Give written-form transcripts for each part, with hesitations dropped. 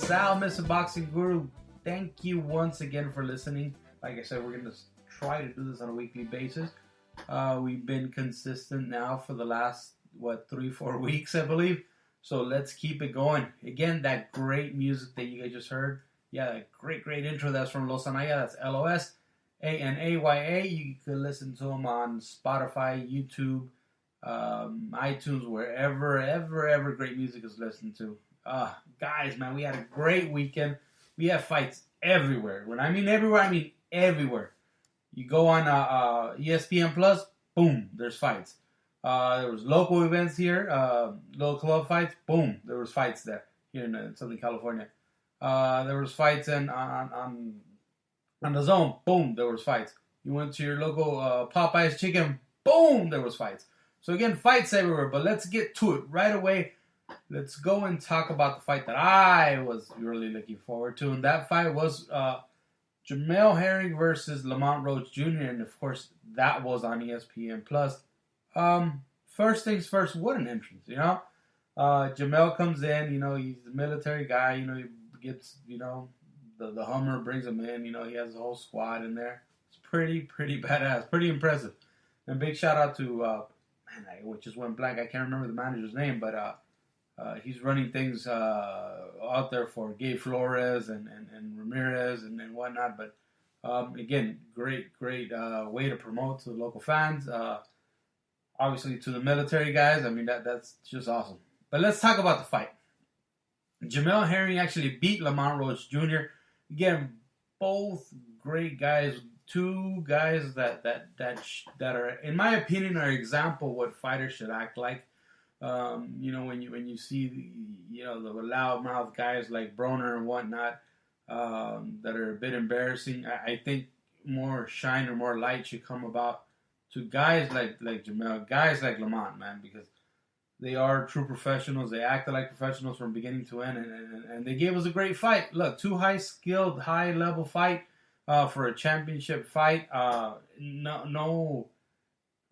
Sal, MrBoxingguru. Thank you once again for listening. Like I said, we're going to try to do this on a weekly basis. We've been consistent now for the last, 3-4 weeks, I believe. So let's keep it going. Again, that great music that you guys just heard. Yeah, that great intro. That's from Los Anaya. That's Losanaya. You can listen to them on Spotify, YouTube, iTunes, wherever ever great music is listened to. Guys, man, we had a great weekend. We have fights everywhere. When I mean everywhere, I mean everywhere. You go on ESPN Plus, boom, there's fights. There was local events here, little club fights, boom, there was fights there here in Southern California. There was fights on the zone, boom, there was fights. You went to your local Popeye's Chicken, boom, there was fights. So again, fights everywhere, but let's get to it right away. Let's go and talk about the fight that I was really looking forward to, and that fight was Jamel Herring versus Lamont Roach Jr., and of course, that was on ESPN+. First things first, what an entrance, you know? Jamel comes in, you know, he's the military guy, you know, he gets, you know, the Hummer brings him in, you know, he has a whole squad in there. It's pretty badass, pretty impressive. And big shout out to, I just went blank, I can't remember the manager's name, but he's running things out there for Gabe Flores and Ramirez and whatnot. But again, great way to promote to the local fans. Obviously to the military guys. I mean, that's just awesome. But let's talk about the fight. Jamel Herring actually beat Lamont Roach Jr. Again, both great guys. Two guys that are, in my opinion, are example what fighters should act like. You know, when you see the loudmouth guys like Broner and whatnot that are a bit embarrassing, I think more shine or more light should come about to guys like Jamel, guys like Lamont, man, because they are true professionals. They acted like professionals from beginning to end, and they gave us a great fight. Look, two high-skilled, high-level fight for a championship fight. No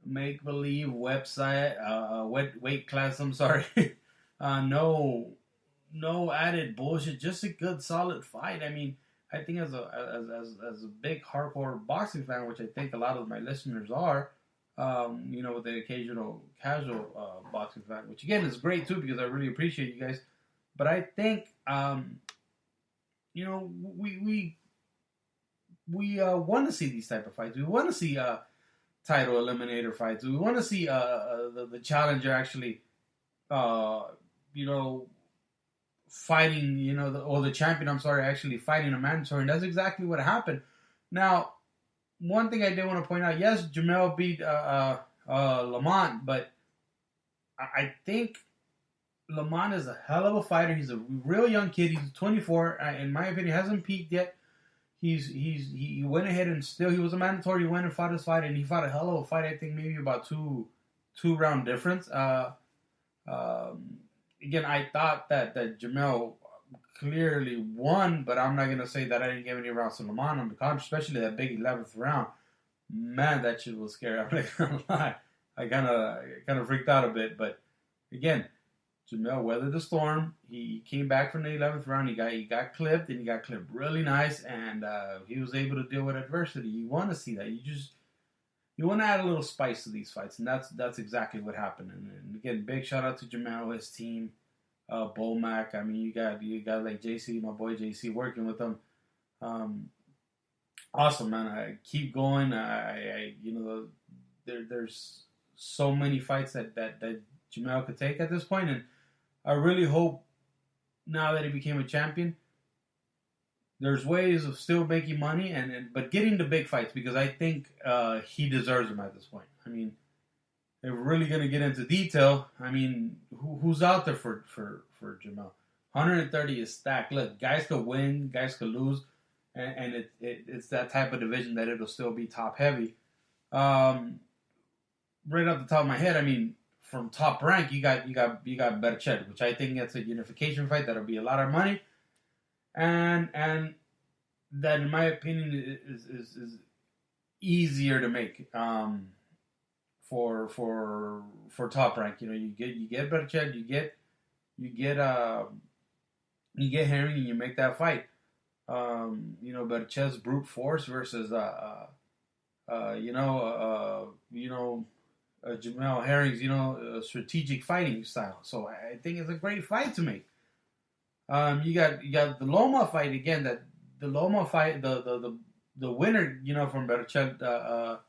make-believe website, weight class, I'm sorry. No added bullshit, just a good, solid fight. I mean, I think as a big hardcore boxing fan, which I think a lot of my listeners are, you know, with the occasional casual boxing fan, which again is great too, because I really appreciate you guys. But I think, you know, we want to see these type of fights. We want to see title eliminator fights. We want to see the challenger actually, you know, fighting, you know, or the champion, I'm sorry, actually fighting a mandatory, and that's exactly what happened. Now, one thing I did want to point out, yes, Jamel beat Lamont, but I think Lamont is a hell of a fighter. He's a real young kid. He's 24. In my opinion, hasn't peaked yet. He went ahead and still, he was a mandatory. He went and fought his fight, and he fought a hell of a fight. I think maybe about two round difference. Again, I thought that Jamel clearly won, but I'm not gonna say that I didn't give any rounds to Lamont on the contrary, especially that big 11th round. Man, that shit was scary. I'm not gonna lie. I kind of freaked out a bit, but again, Jamel weathered the storm. He came back from the 11th round. He got clipped, and he got clipped really nice, and he was able to deal with adversity. You want to see that. You want to add a little spice to these fights, and that's exactly what happened. And again, big shout out to Jamel, his team, Bomac. I mean, you got like JC, my boy JC, working with them. Awesome, man. I keep going. You know, there's so many fights that Jamel could take at this point, and I really hope now that he became a champion, there's ways of still making money but getting the big fights, because I think he deserves them at this point. I mean, if we're really gonna get into detail, I mean, who's out there for Jamel? 130 is stacked. Look, guys could win, guys could lose, and it's that type of division that it'll still be top heavy. Right off the top of my head, I mean, from Top Rank, you got Berchet, which I think that's a unification fight that'll be a lot of money, and that, in my opinion, is easier to make for Top Rank. You know, you get Berchet, you get You get Herring and you make that fight. But chess brute force versus Jamel Herring's strategic fighting style. So I think it's a great fight to make. You got the Loma fight again. That the Loma fight, the winner, from Berchel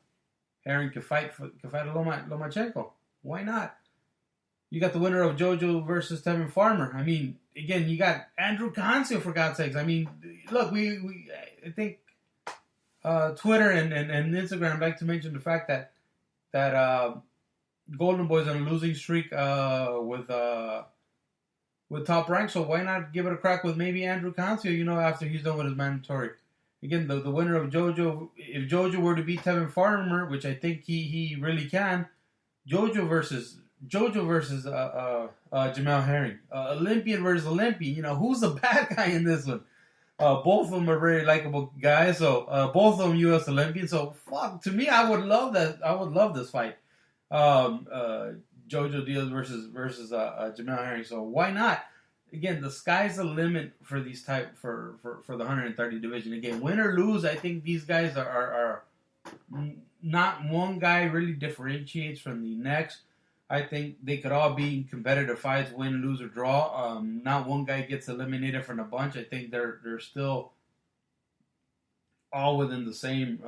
Herring could fight Lomachenko. Why not? You got the winner of JoJo versus Tevin Farmer. I mean, again, you got Andrew Cancio, for God's sakes. I mean, look, I think Twitter and Instagram like to mention the fact that Golden Boy's on a losing streak with Top Rank. So why not give it a crack with maybe Andrew Cancio? After he's done with his mandatory. Again, the winner of JoJo, if JoJo were to beat Tevin Farmer, which I think he really can, JoJo versus Jamel Herring, Olympian versus Olympian. Who's the bad guy in this one? Both of them are very likable guys. So both of them U.S. Olympians. So to me, I would love that. I would love this fight. JoJo Diaz versus Jamel Herring. So why not? Again, the sky's the limit for these for the 130 division. Again, win or lose, I think these guys are not one guy really differentiates from the next. I think they could all be competitive fights, win, lose, or draw. Not one guy gets eliminated from a bunch. I think they're still all within the same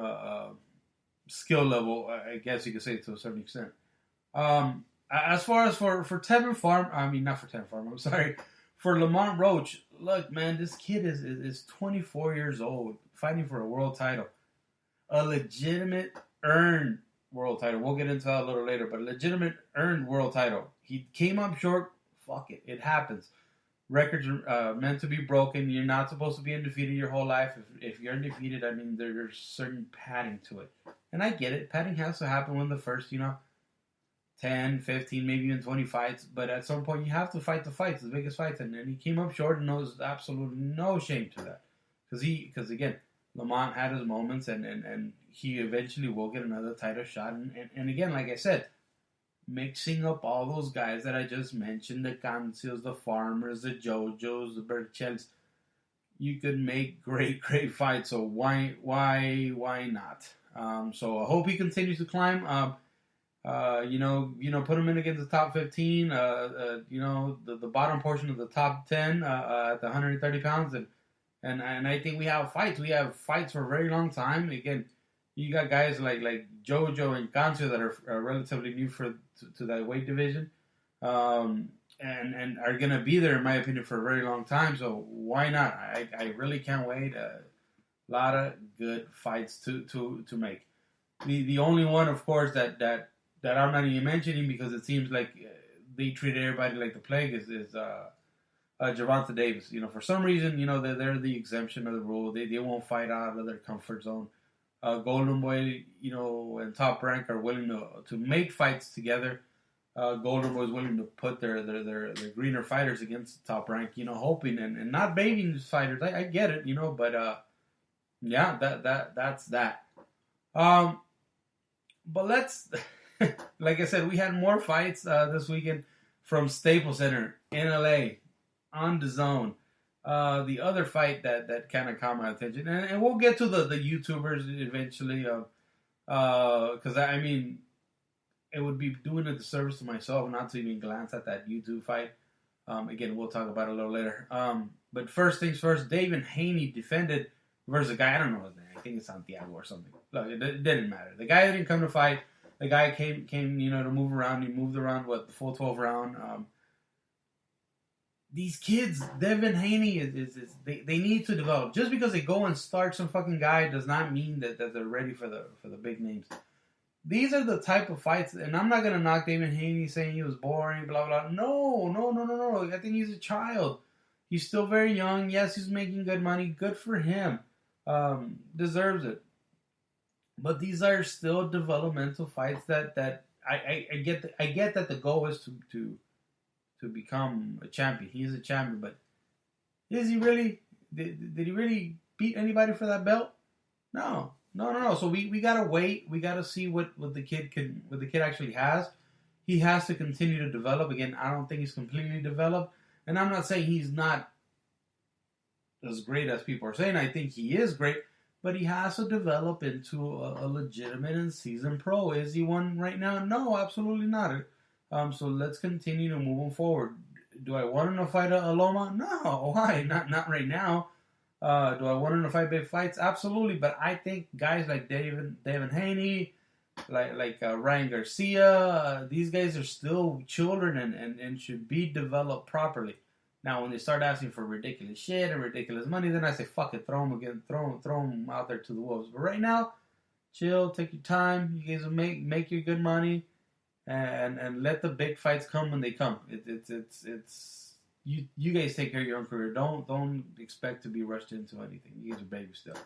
skill level, I guess you could say, to a certain extent. As far as for Tevin Farm, not for Tevin Farm, I'm sorry, for Lamont Roach, look, man, this kid is 24 years old, fighting for a world title. A legitimate earned world title. We'll get into that a little later, but a legitimate earned world title. He came up short. Fuck it. It happens. Records are meant to be broken. You're not supposed to be undefeated your whole life. If you're undefeated, there's certain padding to it. And I get it. Padding has to happen when the first, 10, 15, maybe even 20 fights. But at some point, you have to fight the fights, the biggest fights. And then he came up short, and there's absolutely no shame to that. Because again, Lamont had his moments, and he eventually will get another title shot. And again, like I said, mixing up all those guys that I just mentioned, the Cancios, the Farmers, the JoJos, the Berchels, you could make great fights. So why not? So I hope he continues to climb. Put him in against the top 15. The bottom portion of the top 10 at the 130 pounds, and I think we have fights. We have fights for a very long time. Again, you got guys like JoJo and Cancio that are relatively new to that weight division, and are gonna be there, in my opinion, for a very long time. So why not? I really can't wait. A lot of good fights to make. The only one, of course, that I'm not even mentioning because it seems like they treat everybody like the plague is Gervonta Davis. For some reason, they're the exemption of the rule. They won't fight out of their comfort zone. Golden Boy, and Top Rank are willing to make fights together. Golden Boy is willing to put their greener fighters against Top Rank, hoping and not baiting these fighters. I get it, but that's that. But let's, like I said, we had more fights this weekend from Staples Center in LA on DAZN. The other fight that kind of caught my attention, and we'll get to the YouTubers eventually, because it would be doing a disservice to myself not to even glance at that YouTube fight. Again, we'll talk about it a little later. But first things first, David Haney defended versus a guy, I don't know his name, I think it's Santiago or something. Look, it didn't matter. The guy didn't come to fight. The guy came to move around. He moved around, the full 12 round. These kids, Devin Haney, they need to develop. Just because they go and start some fucking guy does not mean that they're ready for the big names. These are the type of fights, and I'm not going to knock David Haney saying he was boring, blah, blah. No. I think he's a child. He's still very young. Yes, he's making good money. Good for him. Deserves it. But these are still developmental fights that I get that the goal is to become a champion. He is a champion, but is he really? Did he really beat anybody for that belt? No. So we gotta wait. We gotta see what the kid actually has. He has to continue to develop. Again, I don't think he's completely developed, and I'm not saying he's not as great as people are saying. I think he is great, but he has to develop into a legitimate and seasoned pro. Is he one right now? No, absolutely not. So let's continue to move him forward. Do I want him to fight a Loma? No, why? Not right now. Do I want him to fight big fights? Absolutely, but I think guys like Devin Haney, like Ryan Garcia, these guys are still children and should be developed properly. Now, when they start asking for ridiculous shit and ridiculous money, then I say, fuck it, throw them out there to the wolves. But right now, chill, take your time. You guys will make your good money, and let the big fights come when they come. It's you guys take care of your own career. Don't expect to be rushed into anything. You guys are babies still.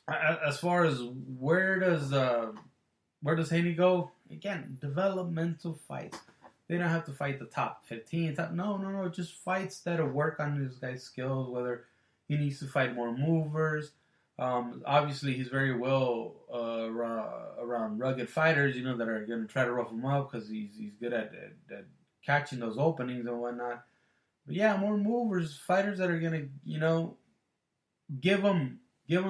As far as where does Haney go? Again, developmental fights. They don't have to fight the top 15. No. Just fights that'll work on this guy's skills, whether he needs to fight more movers. Obviously, he's very well around rugged fighters, that are going to try to rough him up because he's good at catching those openings and whatnot. But yeah, more movers, fighters that are going to, give him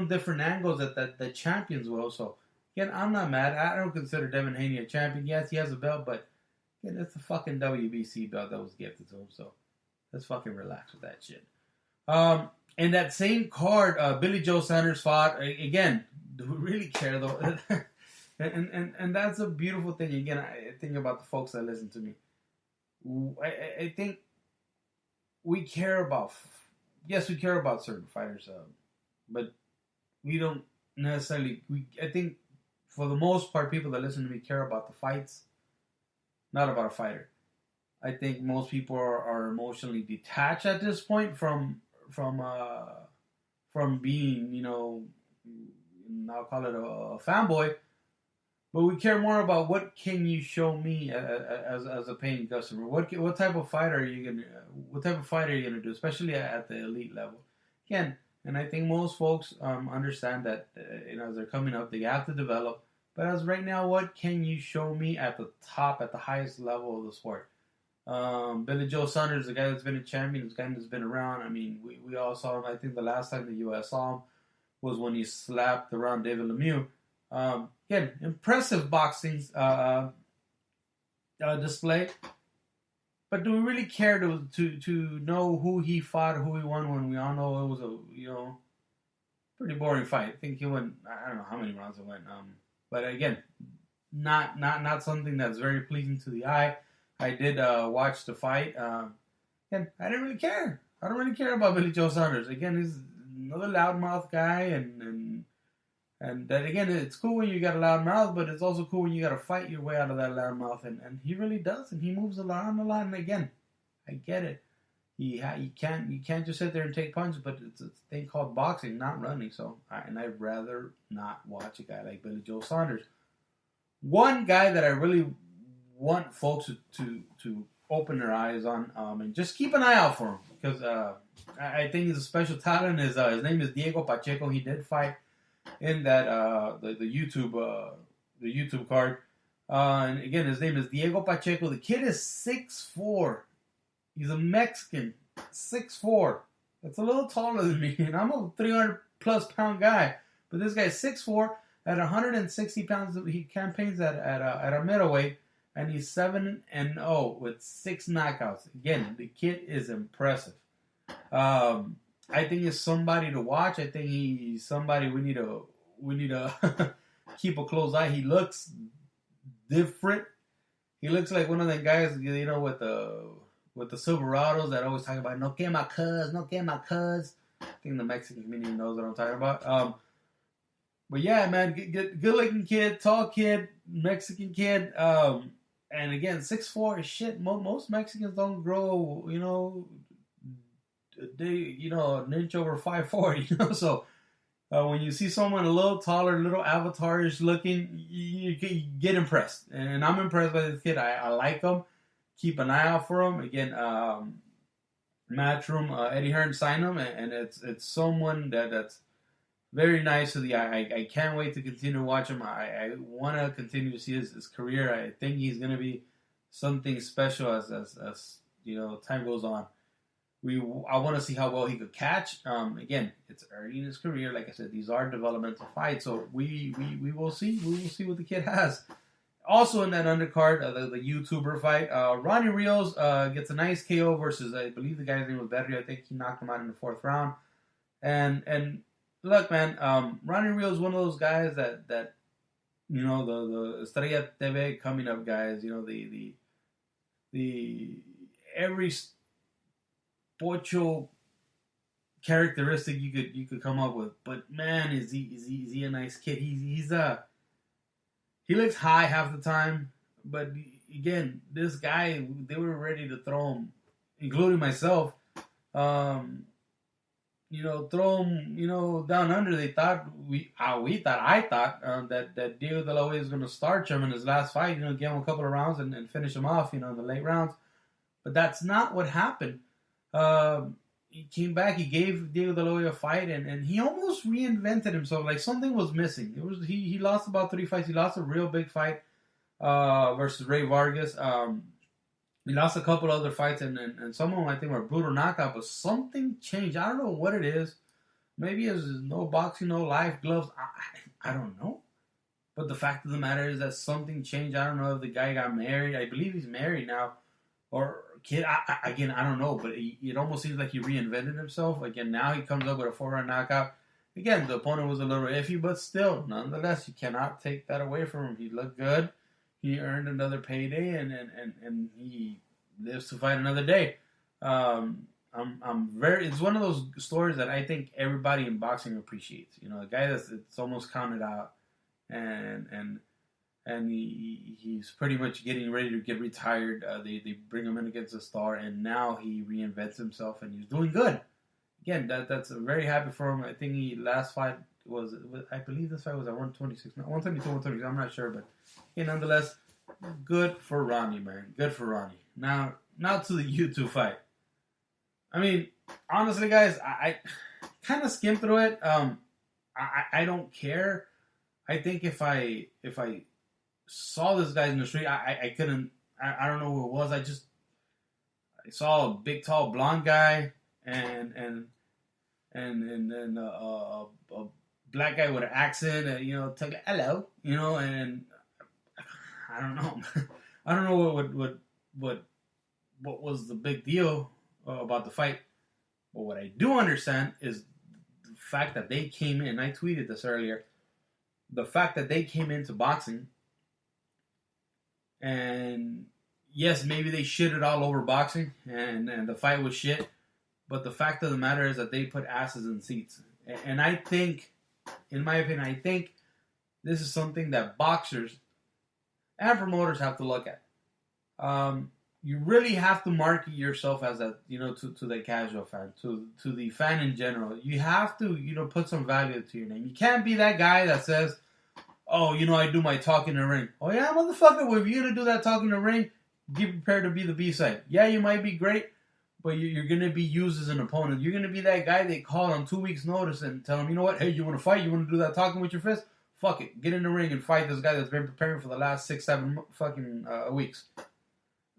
different angles that the champions will. So, again, I'm not mad. I don't consider Devin Haney a champion. Yes, he has a belt, but again, it's a fucking WBC belt that was gifted to him. So, let's fucking relax with that shit. In that same card, Billy Joe Saunders fought. Again, do we really care, though? and that's a beautiful thing. Again, I think about the folks that listen to me. I think we care about... Yes, we care about certain fighters, but we don't necessarily... I think, for the most part, people that listen to me care about the fights, not about a fighter. I think most people are emotionally detached at this point from being, I'll call it a fanboy, but we care more about what can you show me as a paying customer. What type of fight are you gonna do, especially at the elite level? Again, and I think most folks understand that as they're coming up, they have to develop. But as right now, what can you show me at the top, at the highest level of the sport? Billy Joe Saunders, the guy that's been a champion, the guy that's been around. I mean, we all saw him. I think the last time the U.S. saw him was when he slapped around David Lemieux. Again, impressive boxing display. But do we really care to know who he fought, who he won, when we all know it was a pretty boring fight? I think he went. I don't know how many rounds it went. But again, not something that's very pleasing to the eye. I did watch the fight, and I didn't really care. I don't really care about Billy Joe Saunders. Again, he's another loudmouth guy, and that, again, it's cool when you got a loud mouth, but it's also cool when you got to fight your way out of that loud mouth, and he really does, and he moves around a lot. And again, I get it. You can't just sit there and take punches, but it's a thing called boxing, not running. So, I'd rather not watch a guy like Billy Joe Saunders. One guy that I really want folks to open their eyes on, and just keep an eye out for him, because I think he's a special talent. His name is Diego Pacheco. He did fight in that the YouTube card, and again, his name is Diego Pacheco. The kid is 6'4". He's a Mexican, 6'4". That's a little taller than me, and I'm a 300-plus pound guy. But this guy's 6'4". At 160 pounds, he campaigns at a middleweight, and he's 7-0 with 6 knockouts. Again, the kid is impressive. I think he's somebody to watch. I think he's somebody we need to keep a close eye. He looks different. He looks like one of the guys, with the Silverados that always talk about no que my cuz. I think the Mexican community knows what I'm talking about. But yeah, man, good looking kid, tall kid, Mexican kid. And again, 6'4" is shit. Most Mexicans don't grow, an inch over 5'4", So when you see someone a little taller, little avatarish looking, you get impressed. And I'm impressed by this kid. I like him. Keep an eye out for him. Again, Matchroom, Eddie Hearn signed him, and it's someone that's very nice to the eye. I can't wait to continue to watch him. I want to continue to see his career. I think he's going to be something special as time goes on. I want to see how well he could catch. Again, it's early in his career. Like I said, these are developmental fights, so we will see. We will see what the kid has. Also in that undercard, the YouTuber fight, Ronnie Rios gets a nice KO versus, I believe the guy's name was Berrio. I think he knocked him out in the 4th round. And look, man, Ronnie Rios is one of those guys that you know, the Estrella TV coming up guys. You know, the every pocho characteristic you could come up with. But man, is he a nice kid? He looks high half the time, but again, this guy, they were ready to throw him, including myself. Throw him, down under. They thought I thought that Diego De La Hoya was going to starch him in his last fight. Give him a couple of rounds and finish him off. In the late rounds, but that's not what happened. He came back. He gave Diego De La Hoya a fight, and he almost reinvented himself. Like something was missing. He lost about 3 fights. He lost a real big fight versus Ray Vargas. He lost a couple other fights, and some of them I think were brutal knockout. But something changed. I don't know what it is. Maybe it's no boxing, no life gloves. I don't know. But the fact of the matter is that something changed. I don't know if the guy got married. I believe he's married now, or kid, I don't know, but it almost seems like he reinvented himself. Again, now he comes up with a 4-round knockout. Again, the opponent was a little iffy, but still, nonetheless, you cannot take that away from him. He looked good. He earned another payday, and he lives to fight another day. It's one of those stories that I think everybody in boxing appreciates. A guy it's almost counted out, and he's pretty much getting ready to get retired. They bring him in against a star, and now he reinvents himself, and he's doing good. Again, that's very happy for him. I think last fight was I believe this fight was at 126, not 172, 126. I'm not sure, but nonetheless, good for Ronnie, man. Good for Ronnie. Now to the YouTube fight. I mean, honestly, guys, I kind of skimmed through it. I don't care. I think if I saw this guy in the street, I couldn't. I don't know who it was. I saw a big, tall, blonde guy and a black guy with an accent. Talk like, hello. And I don't know. I don't know what was the big deal about the fight. But what I do understand is the fact that they came in. I tweeted this earlier. The fact that they came into boxing. And yes, maybe they shitted all over boxing, and the fight was shit. But the fact of the matter is that they put asses in seats. And I think, in my opinion, this is something that boxers and promoters have to look at. You really have to market yourself as to the casual fan, to the fan in general. You have to, put some value to your name. You can't be that guy that says, oh, I do my talk in the ring. Oh, yeah, motherfucker, well, if you're going to do that talk in the ring, get prepared to be the B-side. Yeah, you might be great, but you're going to be used as an opponent. You're going to be that guy they call on 2 weeks' notice and tell him, you know what, hey, you want to fight? You want to do that talking with your fist? Fuck it. Get in the ring and fight this guy that's been preparing for the last 6-7 fucking weeks.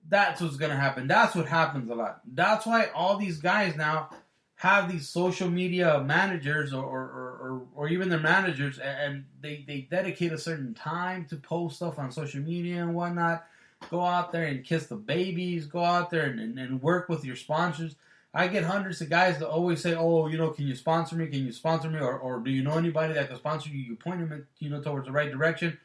That's what's going to happen. That's what happens a lot. That's why all these guys now have these social media managers or even their managers, and they dedicate a certain time to post stuff on social media and whatnot. Go out there and kiss the babies. Go out there and work with your sponsors. I get hundreds of guys that always say, oh, can you sponsor me? Can you sponsor me? Or do you know anybody that can sponsor you? You point them towards the right direction.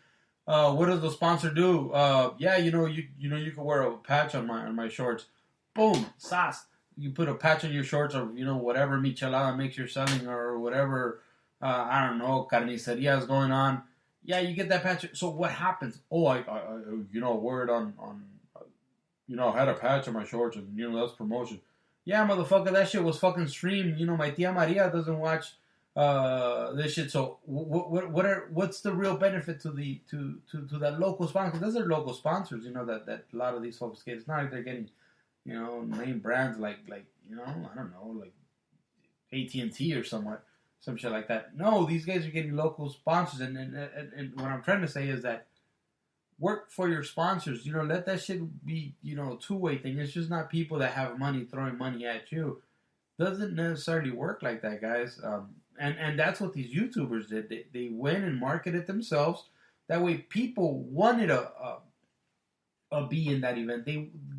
What does the sponsor do? Yeah, you can wear a patch on my shorts. Boom, sas. You put a patch on your shorts, or whatever michelada makes you're selling, or whatever I don't know, carniceria is going on. Yeah, you get that patch. So what happens? Oh, I wore it on I had a patch on my shorts, and that's promotion. Yeah, motherfucker, that shit was fucking streamed. My tia Maria doesn't watch this shit. So what's the real benefit to that local sponsor? Those are local sponsors. That a lot of these folks get. It's not like they're getting name brands like I don't know, like AT&T or some shit like that. No, these guys are getting local sponsors, and what I'm trying to say is that work for your sponsors. Let that shit be, a two-way thing. It's just not people that have money throwing money at you. Doesn't necessarily work like that, guys. And that's what these YouTubers did. They went and marketed themselves. That way, people wanted a be in that event.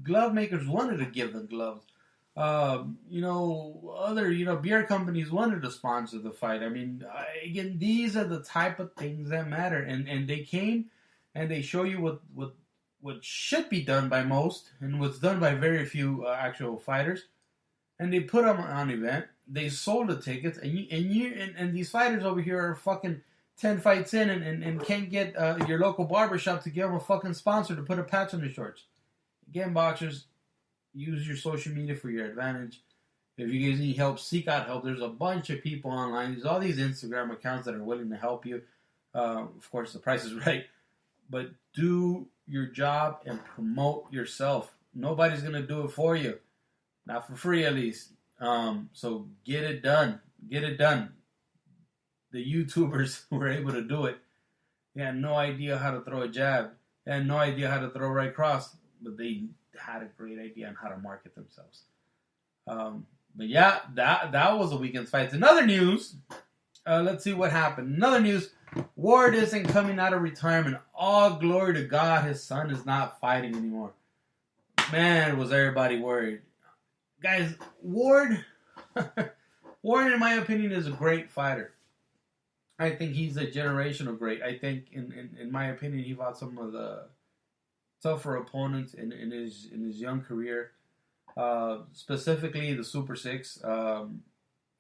Glove makers wanted to give them gloves. Other beer companies wanted to sponsor the fight. I mean, again, these are the type of things that matter. And they came and they show you what should be done by most and what's done by very few actual fighters. And they put them on an event. They sold the tickets, and these fighters over here are fucking 10 fights in and can't get your local barbershop to give them a fucking sponsor to put a patch on their shorts. Again, boxers, use your social media for your advantage. If you guys need help, seek out help. There's a bunch of people online. There's all these Instagram accounts that are willing to help you. Of course, the price is right. But do your job and promote yourself. Nobody's going to do it for you. Not for free, at least. So get it done. Get it done. The YouTubers were able to do it. They had no idea how to throw a jab. They had no idea how to throw a right cross. But they had a great idea on how to market themselves. But yeah, that was the weekend's fights. In other news, let's see what happened. In other news, Ward isn't coming out of retirement. All glory to God, his son is not fighting anymore. Man, was everybody worried. Guys, Ward, in my opinion, is a great fighter. I think he's a generational great. I think, in my opinion, he fought some of the tougher opponents in his young career. Specifically, the Super Six,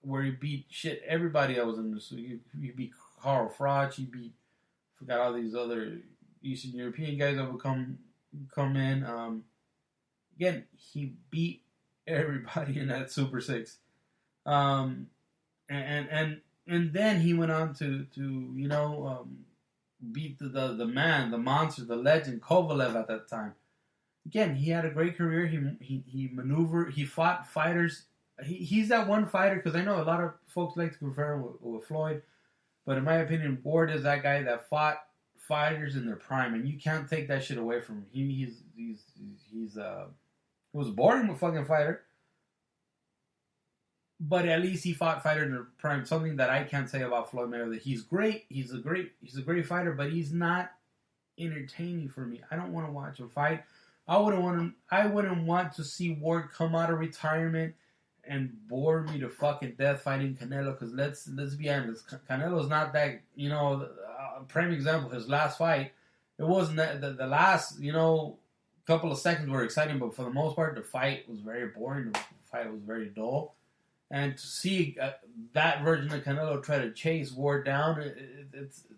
where he beat everybody that was in the. He beat Carl Froch. He forgot all these other Eastern European guys that would come in. Again, he beat everybody in that Super Six, and then he went on to beat the man, the monster, the legend Kovalev at that time. Again, he had a great career. He maneuvered. He fought fighters. He's that one fighter, because I know a lot of folks like to compare him with Floyd, but in my opinion, Ward is that guy that fought fighters in their prime, and you can't take that shit away from him. He was a boring fucking fighter, but at least he fought fighters in their prime. Something that I can't say about Floyd Mayweather. He's great. He's a great fighter, but he's not entertaining for me. I don't want to watch him fight. I wouldn't want to see Ward come out of retirement and bore me to fucking death fighting Canelo. Because let's be honest, Canelo's not that. Prime example. His last fight, it wasn't that the last couple of seconds were exciting, but for the most part, the fight was very boring. The fight was very dull. And to see that version of Canelo try to chase Ward down,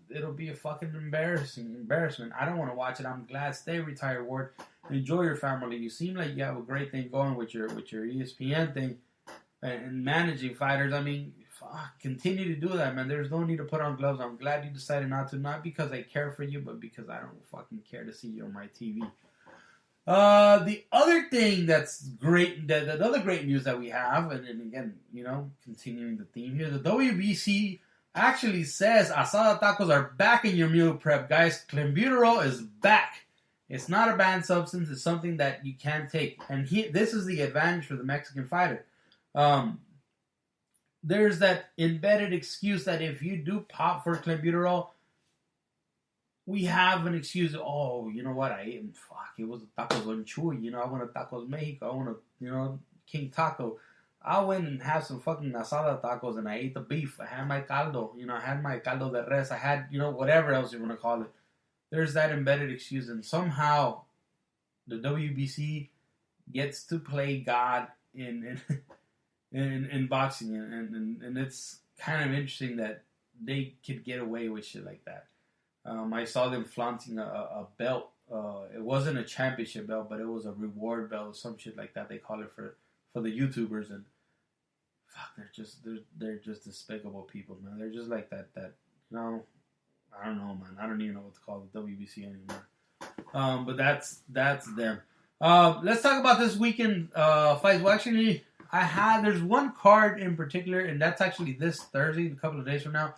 it'll be a fucking embarrassment. I don't want to watch it. I'm glad. Stay retired, Ward. Enjoy your family. You seem like you have a great thing going with your ESPN thing and managing fighters. I mean, continue to do that, man. There's no need to put on gloves. I'm glad you decided not to. Not because I care for you, but because I don't fucking care to see you on my TV. The other thing that's great, the other great news that we have, and again, continuing the theme here, the WBC actually says asada tacos are back in your meal prep, guys. Clenbuterol is back. It's not a banned substance. It's something that you can take, and this is the advantage for the Mexican fighter. There's that embedded excuse that if you do pop for Clenbuterol, we have an excuse. Oh, you know what? It was tacos on Chuy. I want a tacos Mexico. I want a, King Taco. I went and had some fucking asada tacos and I ate the beef. I had my caldo. I had my caldo de res. I had, whatever else you want to call it. There's that embedded excuse. And somehow the WBC gets to play God in boxing. And it's kind of interesting that they could get away with shit like that. I saw them flaunting a belt. It wasn't a championship belt, but it was a reward belt or some shit like that. They call it for the YouTubers, and fuck, they're just despicable people, man. They're just like that. I don't know, man. I don't even know what to call the WBC anymore. But that's them. Let's talk about this weekend fights. Well, actually, there's one card in particular, and that's actually this Thursday, a couple of days from now.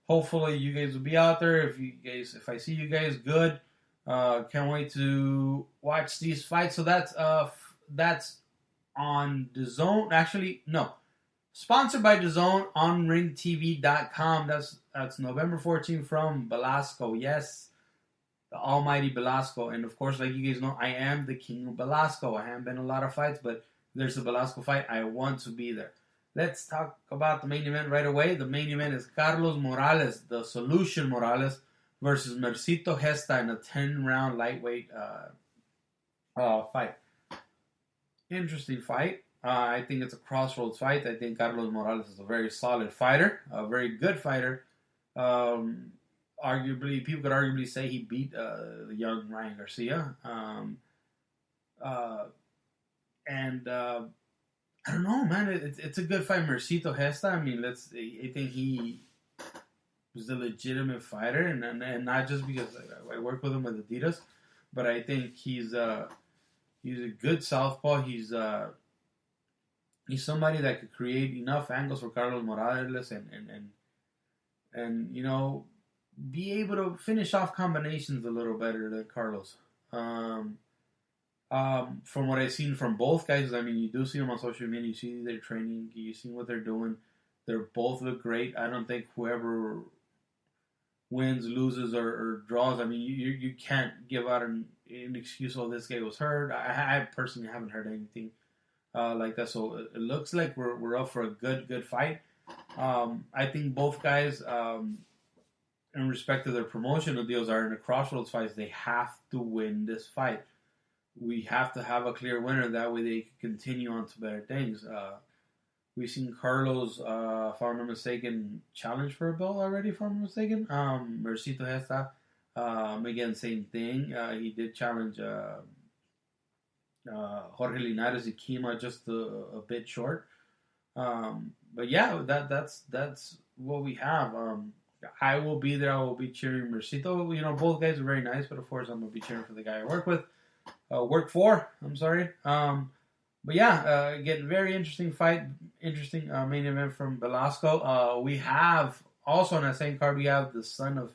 Hopefully, you guys will be out there. If I see you guys, good. Can't wait to watch these fights. So that's on DAZN. Actually, no. Sponsored by DAZN on ringtv.com. That's November 14th from Velasco. Yes, the almighty Velasco. And of course, like you guys know, I am the king of Velasco. I haven't been in a lot of fights, but there's a Velasco fight. I want to be there. Let's talk about the main event right away. The main event is Carlos Morales, the Solution Morales, versus Mercito Gesta in a 10-round lightweight fight. Interesting fight. I think it's a crossroads fight. I think Carlos Morales is a very solid fighter, a very good fighter. Arguably, people could arguably say he beat the young Ryan Garcia. I don't know, man. It's a good fight. Mercito Gesta. I mean, I think he was a legitimate fighter, and not just because I work with him with Adidas, but I think he's a good southpaw. He's somebody that could create enough angles for Carlos Morales and you know, be able to finish off combinations a little better than Carlos. From what I've seen from both guys, I mean, you do see them on social media, you see their training, you see what they're doing. They both look great. I don't think whoever wins, loses, or draws, I mean, you can't give out an excuse, oh, this guy was hurt. I personally haven't heard anything like that. So it looks like we're up for a good fight. I think both guys, in respect to their promotional deals, are in the crossroads fights. They have to win this fight. We have to have a clear winner. That way they can continue on to better things. We've seen Carlos, if I'm not mistaken, challenge for a belt already, if I'm not mistaken. Mercito Gesta, again, same thing. He did challenge Jorge Linares. He came out just a bit short. But yeah, that's what we have. I will be there. I will be cheering Mercito. You know, both guys are very nice, but of course I'm going to be cheering for the guy I work for. I'm sorry. But yeah, again, very interesting fight. Interesting main event from Velasco. We have, also on that same card, we have the son of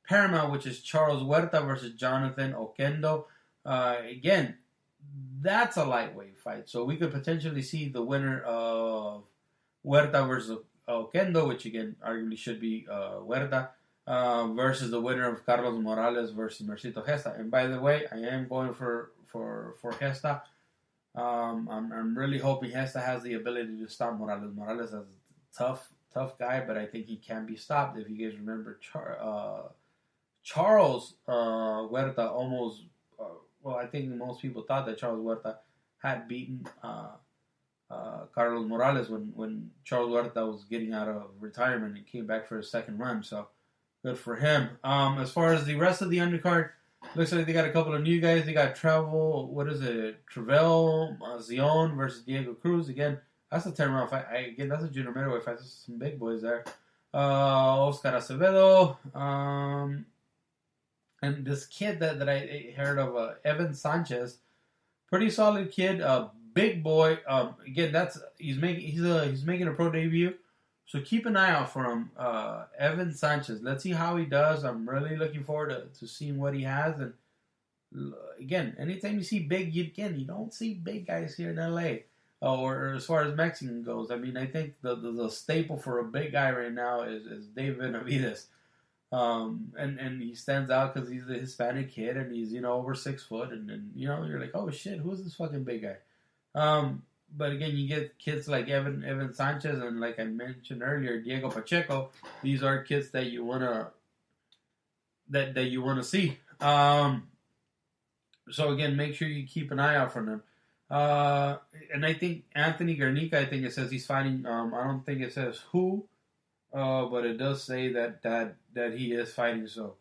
Paramount, which is Charles Huerta versus Jonathan Oquendo. Again, that's a lightweight fight. So we could potentially see the winner of Huerta versus Oquendo, which again, arguably should be Huerta, versus the winner of Carlos Morales versus Mercito Gesta. And by the way, I am going for Gesta. I'm really hoping Gesta has the ability to stop Morales. Morales is a tough guy, but I think he can be stopped. If you guys remember, Charles Huerta almost, I think most people thought that Charles Huerta had beaten Carlos Morales when Charles Huerta was getting out of retirement and came back for his second run. So good for him. As far as the rest of the undercard, looks like they got a couple of new guys. They got Travel Zion versus Diego Cruz. Again, that's a 10-round fight. Again, that's a junior middleweight fight. There's some big boys there. Oscar Acevedo. And this kid that I heard of, Evan Sanchez. Pretty solid kid. Big boy. Again, he's making a pro debut. So keep an eye out for him, Evan Sanchez. Let's see how he does. I'm really looking forward to seeing what he has. And again, anytime you see big, you don't see big guys here in LA. Or as far as Mexican goes, I mean, I think the staple for a big guy right now is David Benavidez. And he stands out because he's a Hispanic kid and he's, over 6 foot. And you're like, oh shit, who's this fucking big guy? But again, you get kids like Evan Sanchez and, like I mentioned earlier, Diego Pacheco. These are kids that you wanna see. So again, make sure you keep an eye out for them. And I think Anthony Garnica, I think it says he's fighting. I don't think it says who, but it does say that he is fighting. So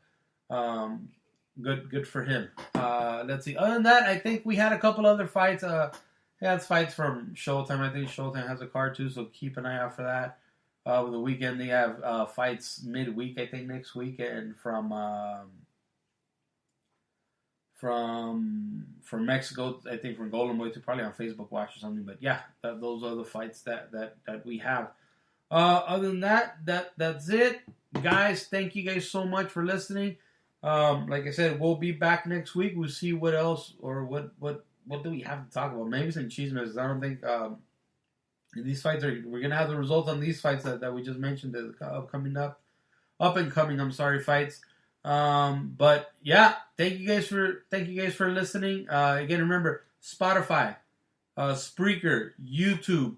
good for him. Let's see. Other than that, I think we had a couple other fights. It's fights from Showtime. I think Showtime has a card too, so keep an eye out for that. Over the weekend, they have fights midweek, I think, next weekend from Mexico. I think from Golden Boy to probably on Facebook Watch or something. But yeah, those are the fights that we have. Other than that's it, guys. Thank you guys so much for listening. Like I said, we'll be back next week. We'll see what else or what do we have to talk about. Maybe some cheese messes. I don't think these fights we're gonna have the results on these fights that we just mentioned, the up and coming. I'm sorry, fights. But yeah, thank you guys for listening. Again, remember Spotify, Spreaker, YouTube.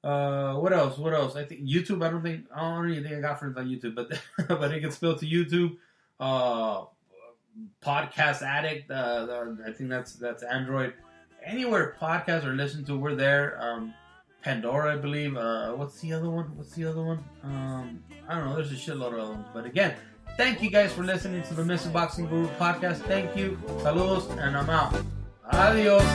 What else? I think YouTube. I don't even think I got friends on YouTube, but but it gets spelled to YouTube. Podcast Addict. I think that's Android. Anywhere podcasts are listened to, we're there. Pandora, I believe. What's the other one? I don't know. There's a shitload of other ones. But again, thank you guys for listening to the Mr. Boxing Guru podcast. Thank you. Saludos, and I'm out. Adios.